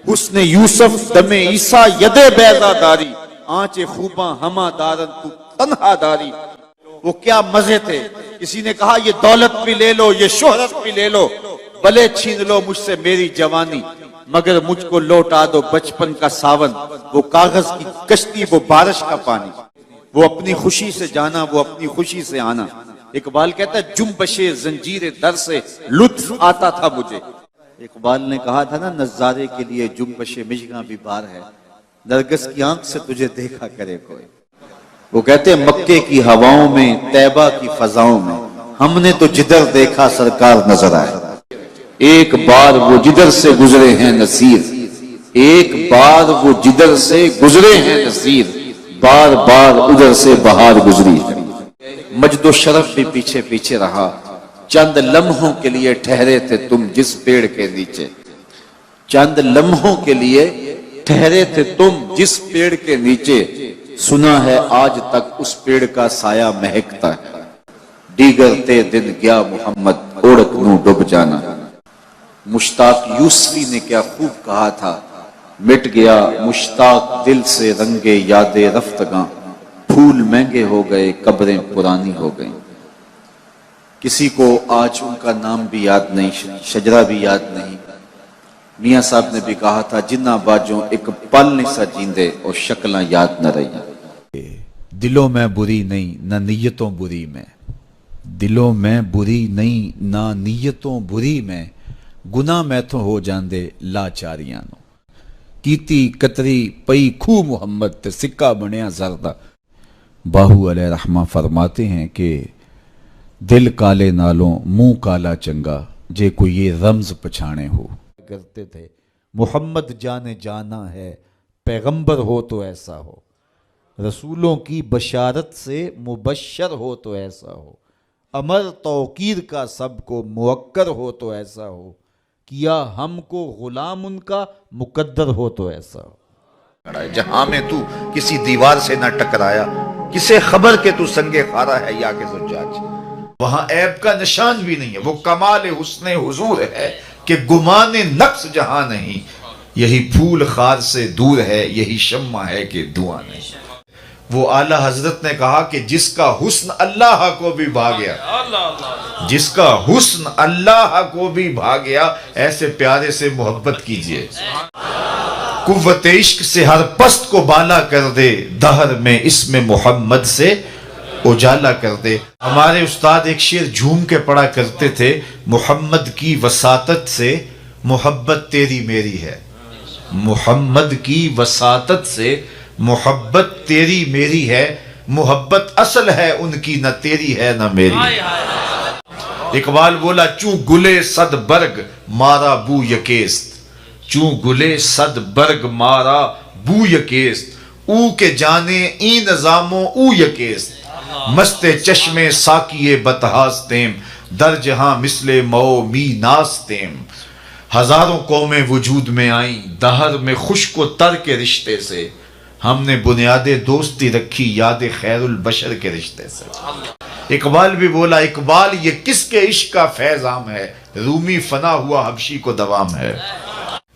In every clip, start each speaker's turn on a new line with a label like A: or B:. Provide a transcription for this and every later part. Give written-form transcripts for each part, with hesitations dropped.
A: حسن یوسف دم عیسیٰ ید بیضا داری، آنچ خوباں ہما دارن تو تنہا داری۔ وہ کیا مزے تھے۔ کسی نے کہا یہ دولت بھی لے لو، یہ شہرت بھی لے لو، بلے چھین لو مجھ سے میری جوانی، مگر مجھ کو لوٹا دو بچپن کا ساون، وہ کاغذ کی کشتی، وہ بارش کا پانی۔ وہ اپنی خوشی سے جانا، وہ اپنی خوشی سے آنا۔ اقبال کہتا ہے جنبش زنجیر در سے لطف آتا تھا مجھے۔ اقبال نے کہا تھا نا نظارے کے لیے جنبش مژگاں بھی بار ہے، نرگس کی آنکھ سے تجھے دیکھا کرے کوئی۔ وہ کہتے ہیں مکے کی ہواؤں میں، طیبہ کی فضاؤں میں، ہم نے تو جدھر دیکھا سرکار نظر آئے۔ ایک بار وہ جدھر سے گزرے ہیں نصیر، ایک بار وہ جدھر سے گزرے ہیں نصیر، بار بار ادھر سے بہار گزری۔ مجد و شرف بھی پیچھے پیچھے رہا، چند لمحوں کے لیے ٹھہرے تھے تم جس پیڑ کے نیچے، چند لمحوں کے لیے ٹھہرے تھے تم جس پیڑ کے نیچے، سنا ہے آج تک اس پیڑ کا سایہ مہکتا ہے۔ دیگرتے دن گیا محمد اوڑک نوں ڈوب جانا۔ مشتاق یوسفی نے کیا خوب کہا تھا، مٹ گیا مشتاق دل سے رنگ یاد رفتگاں، پھول مہنگے ہو گئے قبریں پرانی ہو گئیں۔ کسی کو آج ان کا نام بھی یاد نہیں، شجرہ بھی یاد نہیں۔ میاں صاحب نے بھی کہا تھا جنہ باجوں ایک پل نہیں سا جیندے اور شکلاں یاد نہ رہی۔
B: دلوں میں بری نہیں نہ نیتوں بری میں، دلوں میں بری نہیں نہ نیتوں بری میں، گناہ میں تو ہو جاندے لاچاریاں نو، کیتی کتری پئی کھو محمد تے سکہ بنیا زردہ۔ باہو علیہ رحمہ فرماتے ہیں کہ دل کالے نالوں منہ کالا چنگا، جے کوئی یہ رمز پچھانے ہو۔ کرتے تھے محمد جانے جانا ہے، پیغمبر ہو تو ایسا ہو، رسولوں کی بشارت سے مبشر ہو تو ایسا ہو، امر توقیر کا سب کو موکر ہو تو ایسا ہو، کیا ہم کو غلام ان کا مقدر ہو تو ایسا ہو۔
A: جہاں میں تو کسی دیوار سے نہ ٹکرایا، کسے خبر کہ تو سنگے خارا ہے یا کہ زجاج، وہاں عیب کا نشان بھی نہیں ہے۔ وہ کمال حسن حضور ہے کہ گمان نقص جہاں نہیں، یہی پھول خار سے دور ہے، یہی شمع ہے کہ دھواں نہیں۔ وہ اعلیٰ حضرت نے کہا کہ جس کا حسن اللہ کو بھی بھا گیا، جس کا حسن اللہ کو بھی بھا گیا، ایسے پیارے سے محبت کیجئے۔ قوت عشق سے ہر پست کو بالا کر دے، دہر میں اسم محمد سے اجالا کر دے۔ ہمارے استاد ایک شعر جھوم کے پڑھا کرتے تھے، محمد کی وساطت سے محبت تیری میری ہے، محمد کی وساطت سے محبت تیری میری ہے، محبت اصل ہے ان کی نہ تیری ہے نہ میری۔ اقبال بولا چوں گلے صد برگ مارا بو یکیست، چوں گلے صد برگ مارا بو یکیست، او کے جانے ای نظاموں او یکیست، مست چشم ساکیے بتہاستیم، در جہاں مثل مو می ناستیم۔ ہزاروں قومیں وجود میں آئیں، دہر میں خشک و تر کے رشتے سے، ہم نے بنیاد دوستی رکھی یاد خیر البشر کے رشتے سے۔ اقبال بھی بولا اقبال یہ کس کے عشق کا فیض عام ہے، رومی فنا ہوا حبشی کو دوام ہے۔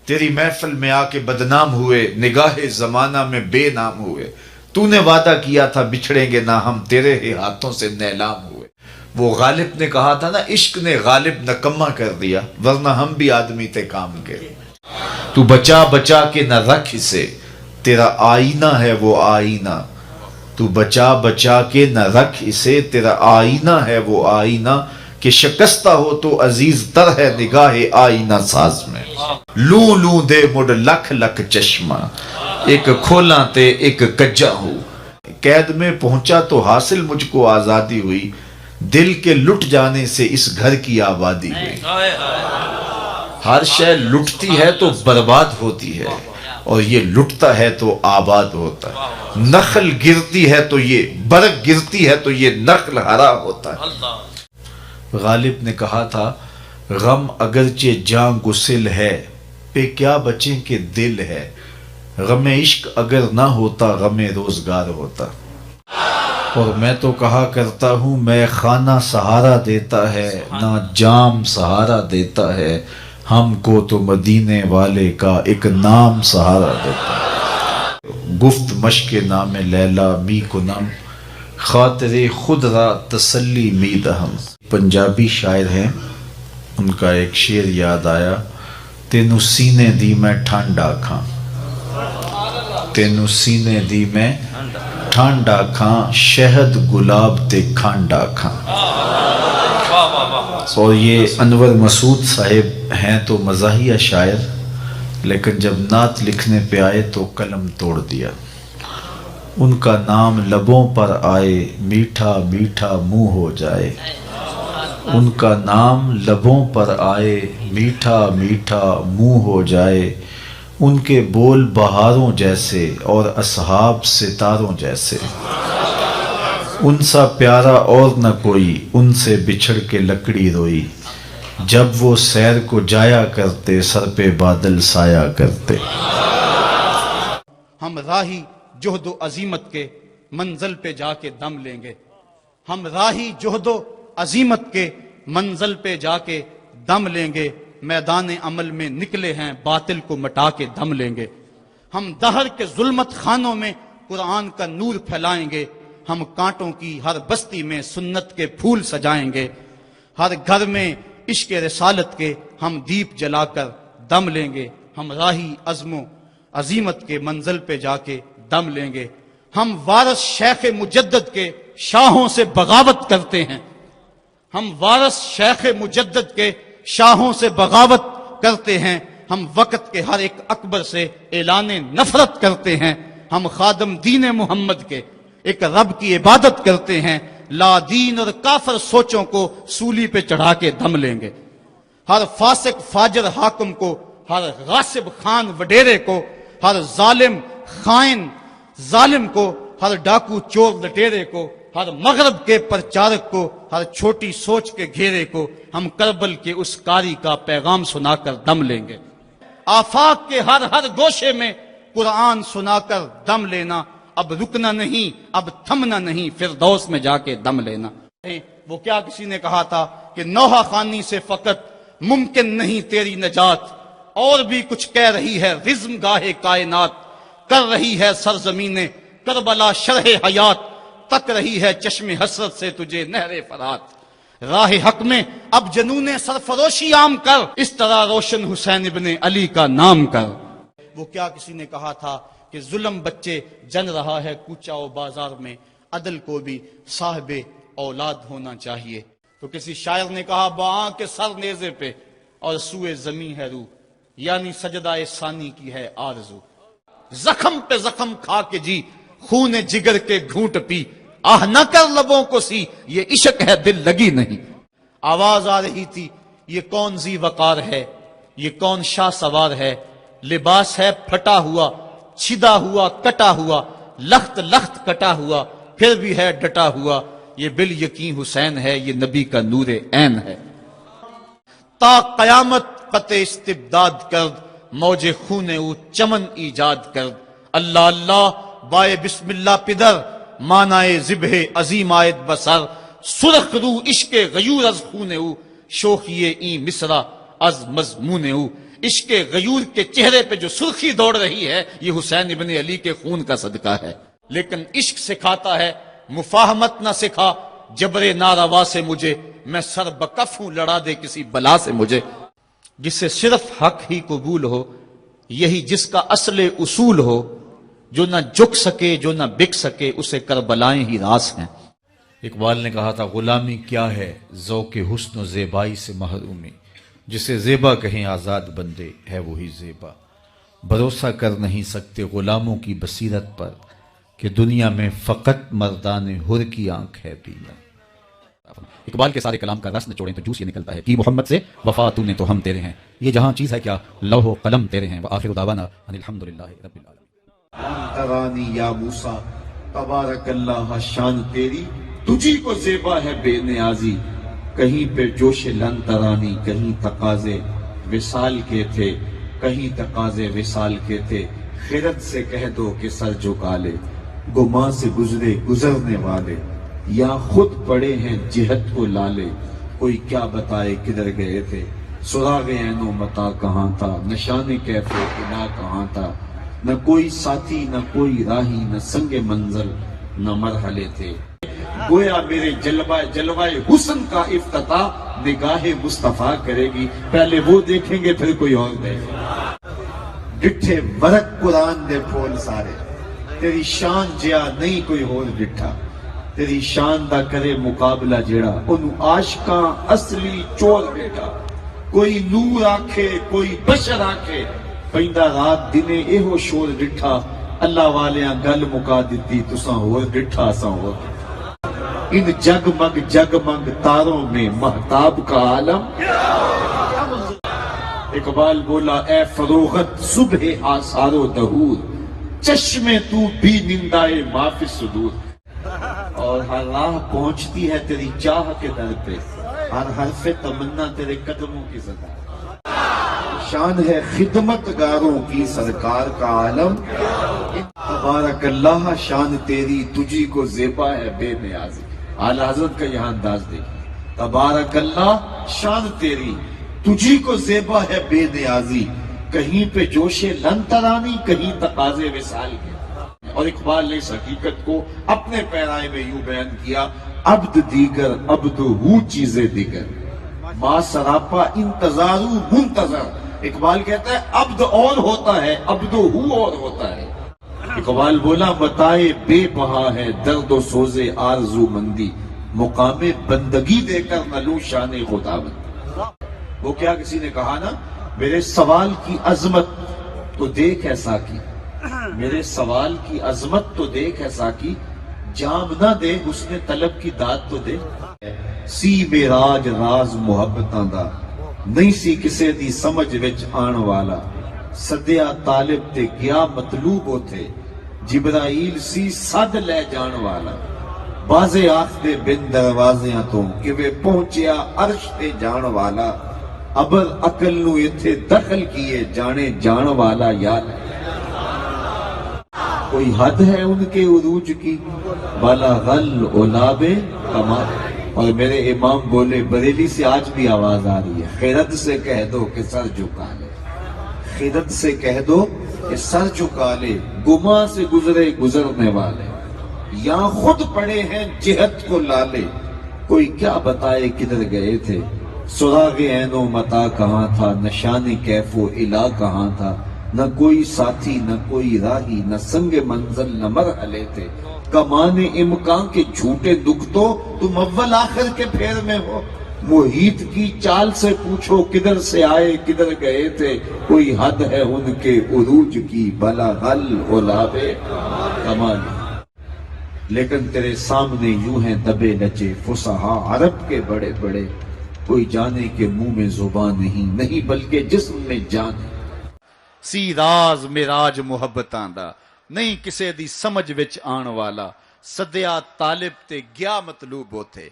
A: تیری محفل میں آ کے بدنام ہوئے، نگاہ زمانہ میں بے نام ہوئے، تو نے وعدہ کیا تھا بچھڑیں گے نہ ہم، تیرے ہی ہاتھوں سے نیلام ہوئے۔ وہ غالب نے کہا تھا نا عشق نے غالب نکمہ کر دیا، ورنہ ہم بھی آدمی تھے کام کے۔ تو بچا بچا کے نہ رکھ اسے، تیرا آئینہ ہے وہ آئینہ، تو بچا بچا کے نہ رکھ اسے، تیرا آئینہ ہے وہ آئینہ، کہ شکستہ ہو تو عزیز تر ہے نگاہ آئینہ ساز میں۔ لوں لوں دے مڑ لکھ لکھ چشمہ، ایک کھولاں تے ایک کجا ہو، قید میں پہنچا تو حاصل مجھ کو آزادی ہوئی، دل کے لٹ جانے سے اس گھر کی آبادی ہوئی۔ ہر شے لٹتی ہے تو برباد ہوتی ہے، اور یہ لٹتا ہے تو آباد ہوتا ہے۔ نخل گرتی ہے تو یہ برگ گرتی ہے تو یہ نخل ہرا ہوتا ہے۔ غالب نے کہا تھا غم اگرچہ جاں گسل ہے، پہ کیا بچیں کہ دل ہے، غم عشق اگر نہ ہوتا غم روزگار ہوتا۔ اور میں تو کہا کرتا ہوں میں خانہ سہارا دیتا ہے، نہ جام سہارا دیتا ہے،
B: ہم کو تو مدینے والے کا ایک نام سہارا دیتا ہے۔ گفت مشق نام لیلا می کنم، خاطر خود را تسلی می دہم۔ پنجابی شاعر ہیں، ان کا ایک شعر یاد آیا، تینو سینے دی میں ٹھنڈ آکھاں، تینو سینے دی میں ٹھنڈ آکھاں، شہد گلاب تے کھنڈ آکھاں۔ اور یہ انور مسعود صاحب ہیں تو مزاحیہ شاعر، لیکن جب نعت لکھنے پہ آئے تو قلم توڑ دیا۔ ان کا نام لبوں پر آئے، میٹھا میٹھا منہ ہو جائے، ان کا نام لبوں پر آئے، میٹھا میٹھا منہ ہو جائے، ان کے بول بہاروں جیسے اور اصحاب ستاروں جیسے، ان سا پیارا اور نہ کوئی، ان سے بچھڑ کے لکڑی روئی، جب وہ سیر کو جایا کرتے سر پہ بادل سایا کرتے۔
C: ہم راہی جہد و عظیمت کے منزل پہ جا کے دم لیں گے، ہم راہی جہد و عظیمت کے منزل پہ جا کے دم لیں گے، میدان عمل میں نکلے ہیں باطل کو مٹا کے دم لیں گے، ہم دہر کے ظلمت خانوں میں قرآن کا نور پھیلائیں گے، ہم کانٹوں کی ہر بستی میں سنت کے پھول سجائیں گے، ہر گھر میں عشق رسالت کے ہم دیپ جلا کر دم لیں گے، ہم راہی عزم و عظیمت کے منزل پہ جا کے دم لیں گے، ہم وارث شیخ مجدد کے شاہوں سے بغاوت کرتے ہیں، ہم وارث شیخ مجدد کے شاہوں سے بغاوت کرتے ہیں، ہم وقت کے ہر ایک اکبر سے اعلان نفرت کرتے ہیں، ہم خادم دین محمد کے ایک رب کی عبادت کرتے ہیں، لا دین اور کافر سوچوں کو سولی پہ چڑھا کے دم لیں گے، ہر فاسق فاجر حاکم کو، ہر غاصب خان وڈیرے کو، ہر ظالم خائن ظالم کو، ہر ڈاکو چور لٹیرے کو، ہر مغرب کے پرچارک کو، ہر چھوٹی سوچ کے گھیرے کو ہم کربل کے اس کاری کا پیغام سنا کر دم لیں گے، آفاق کے ہر ہر گوشے میں قرآن سنا کر دم لینا، اب رکنا نہیں، اب تھمنا نہیں، فردوس میں جا کے دم لینا۔ وہ کیا کسی نے کہا تھا کہ نوحہ خانی سے فقط ممکن نہیں تیری نجات، اور بھی کچھ کہہ رہی ہے رزم گاہ کائنات، کر رہی ہے سرزمین کربلا شرح حیات، تک رہی ہے چشم حسرت سے تجھے نہر فرات، راہ حق میں اب جنون سرفروشی عام کر، اس طرح روشن حسین ابن علی کا نام کر۔ وہ کیا کسی نے کہا تھا کہ ظلم بچے جن رہا ہے کوچہ و بازار میں، عدل کو بھی صاحب اولاد ہونا چاہیے۔ تو کسی شاعر نے کہا باں کے سر نیزے پہ اور سوئے زمیں ہے روح، یعنی سجدہ ثانی کی ہے آرزو، زخم پہ زخم کھا کے جی، خون جگر کے گھونٹ پی، آہ نہ کر لبوں کو سی، یہ عشق ہے دل لگی نہیں۔ آواز آ رہی تھی یہ کون ذی وقار ہے، یہ کون شاہ سوار ہے، لباس ہے پھٹا ہوا، چھدا ہوا کٹا ہوا، لخت لخت کٹا ہوا، پھر بھی ہے ڈٹا ہوا، یہ بال یقین حسین ہے، یہ نبی کا نور عین ہے۔ تا قیامت قطع استبداد کرد، موج خون او چمن ایجاد کرد، اللہ اللہ بائے بسم اللہ پدر، مانائے ذبح عظیم آیت بسر، سرخ رو عشق غیور از خون او، شوخی این مصرع از مضمون او۔ عشق غیور کے چہرے پہ جو سرخی دوڑ رہی ہے یہ حسین ابن علی کے خون کا صدقہ ہے۔ لیکن عشق سکھاتا ہے مفاہمت نہ سکھا، جبر ناروا سے مجھے، میں سر بکف ہوں لڑا دے کسی بلا سے مجھے۔ جسے صرف حق ہی قبول ہو، یہی جس کا اصل اصول ہو، جو نہ جھک سکے جو نہ بک سکے، اسے کربلائیں ہی راس ہیں۔
B: اقبال نے کہا تھا غلامی کیا ہے ذوق حسن و زیبائی سے محرومی، جسے زیبا کہیں آزاد بندے ہے وہی زیبا، بھروسہ کر نہیں سکتے غلاموں کی بصیرت پر کہ دنیا میں فقط مردان حر کی آنکھ ہے بینا۔ اقبال کے سارے کلام کا رس نچوڑیں تو جوس یہ نکلتا ہے کہ محمد سے وفا تو نے تو ہم تیرے ہیں، یہ جہاں چیز ہے کیا لوح و قلم تیرے ہیں، وآخر دعوانا ان الحمدللہ رب العالمین۔
D: ترانی یا موسیٰ تبارک اللہ شان تیری، تجھی کو زیبا ہے بے نیازی، کہیں پہ جوش لن ترانی، کہیں تقاضے وصال کے تھے، کہیں تقاضے وصال کے تھے، خرد سے کہہ دو کہ سر جھکا لے، گماں سے گزرے گزرنے والے، یا خود پڑے ہیں جہت کو لالے، کوئی کیا بتائے کدھر گئے تھے، سراغ عین و متا کہاں تھا، نشان کیف و الا کہاں تھا، نہ کوئی ساتھی نہ کوئی راہی، نہ سنگ منزل نہ مرحلے تھے۔ گویا میرے جلوہ حسن کا افتتاح نگاہ مصطفیٰ کرے گی، پہلے وہ دیکھیں گے پھر کوئی اور دیکھیں گے۔ ڈٹھے ورق قرآن دے پھول سارے، تیری شان جیا نہیں کوئی ہور ڈٹھا، تیری شان دا کرے مقابلہ جڑا، انہوں عاشقاں اصلی چور بیٹا۔ کوئی نور آکھے کوئی بشر آکھے، پیندا رات دنے ایہو شور ڈٹھا، اللہ والیاں گل مکا دیتی تساں ہور ڈٹھا اساں ہور ڈٹھا۔ ان جگمگ تاروں میں مہتاب کا عالم۔ اقبال بولا اے فروغت صبح آثار و دہور، چشمے تو بھی نندائے ما فی الصدور۔ اور ہر راہ پہنچتی ہے تیری چاہ کے در پہ، ہر حرف تمنا تیرے قدموں کی صدا۔ شان ہے خدمت گاروں کی سرکار کا عالم، تبارک اللہ شان تیری تجھی کو زیبا ہے بے نیازی۔ اعلی حضرت کا یہاں انداز دیکھیں، تبارک اللہ شان تیری تجھی کو زیبا ہے بے نیازی، کہیں پہ جوش لن ترانی کہیں تقاضے وصال کے۔ اور اقبال نے اس حقیقت کو اپنے پیرائے میں یوں بیان کیا، عبد دیگر عبد ہو چیزیں دیگر، ما سراپا انتظارو منتظر۔ اقبال کہتا ہے عبد اور ہوتا ہے، عبد ہو اور ہوتا ہے۔ اقبال بولا بتائے بے بہا ہے درد و سوز آرزو مندی، مقام بندگی دے کر نلوں شان خدا بندی۔ وہ کیا کسی نے کہا نا، میرے سوال کی عظمت تو دیکھ ایسا کی، میرے سوال کی عظمت تو دیکھ ایسا کی، جام نہ دے حسن طلب کی داد تو دے۔ سی میراج راز محبتاں دا، نہیں سی کسے دی سمجھ وچ آن والا، سدیا طالب تے گیا مطلوب ہوتے، جبرائیل سی صد لے جان والا، بازے آخ دے بن دروازیاں تو کہ وہ پہنچیا عرش تے جان والا، ابر عقل نو ایتھے دخل کیے جانے جان والا یا نہیں۔ کوئی حد ہے ان کے عروج کی، بلغ العلاب کمال۔ اور میرے امام بولے، بریلی سے آج بھی آواز آ رہی ہے، خیرت سے کہہ دو کہ سر جھکا لے، خیرت سے کہہ دو کہ سر جھکا لے، گماں سے گزرے گزرنے والے، یا خود پڑے ہیں جہت کو لالے، کوئی کیا بتائے کدھر گئے تھے، سراغ عین و متا کہاں تھا، نشان کیف و الا کہاں تھا، نہ کوئی ساتھی نہ کوئی راہی، نہ سنگ منزل نہ مرحلے تھے، کمان امکان کے جھوٹے دکھ تو تم اول آخر کے پھیر میں ہو، محیط کی چال سے پوچھو کدھر سے آئے کدھر گئے تھے، کوئی حد ہے ان کے عروج کی، بلغ العلاب کمال۔ لیکن تیرے سامنے یوں ہیں دبے لچے فصحا عرب کے بڑے بڑے، کوئی جانے کے منہ میں زبان نہیں بلکہ جسم میں جان ہے۔
C: سی راز میراج محبتاں دا، نہیں کسے دی سمجھ وچ آن والا، سدیا طالب تے گیا مطلوب ہوتے،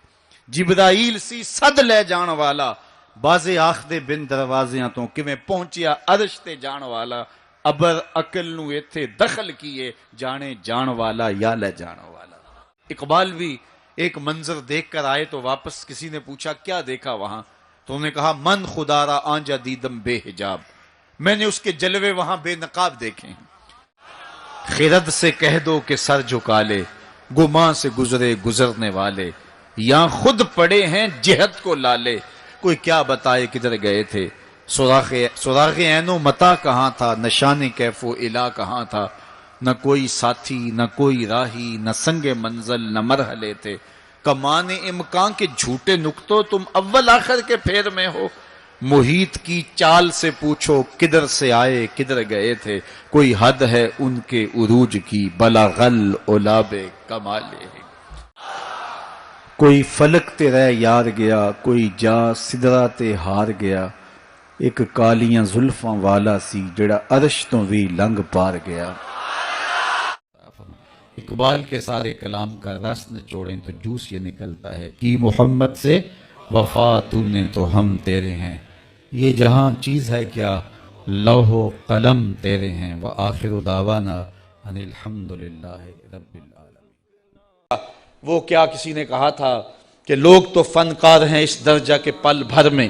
C: جبرائیل سی صد لے جان والا، بازے آخ دے بن دروازیاں تو کیویں پہنچیا عرش تے جان والا، ابر عقل نو ایتھے دخل کیے جانے جان والا یا لے جان والا۔ اقبال بھی ایک منظر دیکھ کر آئے تو واپس کسی نے پوچھا کیا دیکھا وہاں، تو انہوں نے کہا من خدا را آنجا دیدم بے حجاب، میں نے اس کے جلوے وہاں بے نقاب دیکھے ہیں۔ خرد سے کہہ دو کہ سر جھکا لے، گماں سے گزرے گزرنے والے، یہاں خود پڑے ہیں جہت کو لالے، کوئی کیا بتائے کدھر گئے تھے، سراغ عین و متا کہاں تھا، نشان کیف و الا کہاں تھا، نہ کوئی ساتھی نہ کوئی راہی، نہ سنگ منزل نہ مرحلے تھے، کمان امکان کے جھوٹے نکتوں تم اول آخر کے پھیر میں ہو، محیط کی چال سے پوچھو کدھر سے آئے کدھر گئے تھے، کوئی حد ہے ان کے عروج کی، بلغ العلاب کمالے۔
B: کوئی فلک تے رہ یار گیا، کوئی جا سدرا تے ہار گیا، ایک کالیاں زلفاں والا سی جڑا عرش تو بھی لنگ پار گیا۔ اقبال کے سارے کلام کا رس نچوڑیں تو جوس یہ نکلتا ہے کہ محمد سے وفا تو نے تو ہم تیرے ہیں، یہ جہاں چیز ہے کیا لوح و قلم تیرے ہیں، وآخر دعوانا ان الحمدللہ رب العالمین۔
C: وہ کیا کسی نے کہا تھا کہ لوگ تو فنکار ہیں اس درجہ کے پل بھر میں،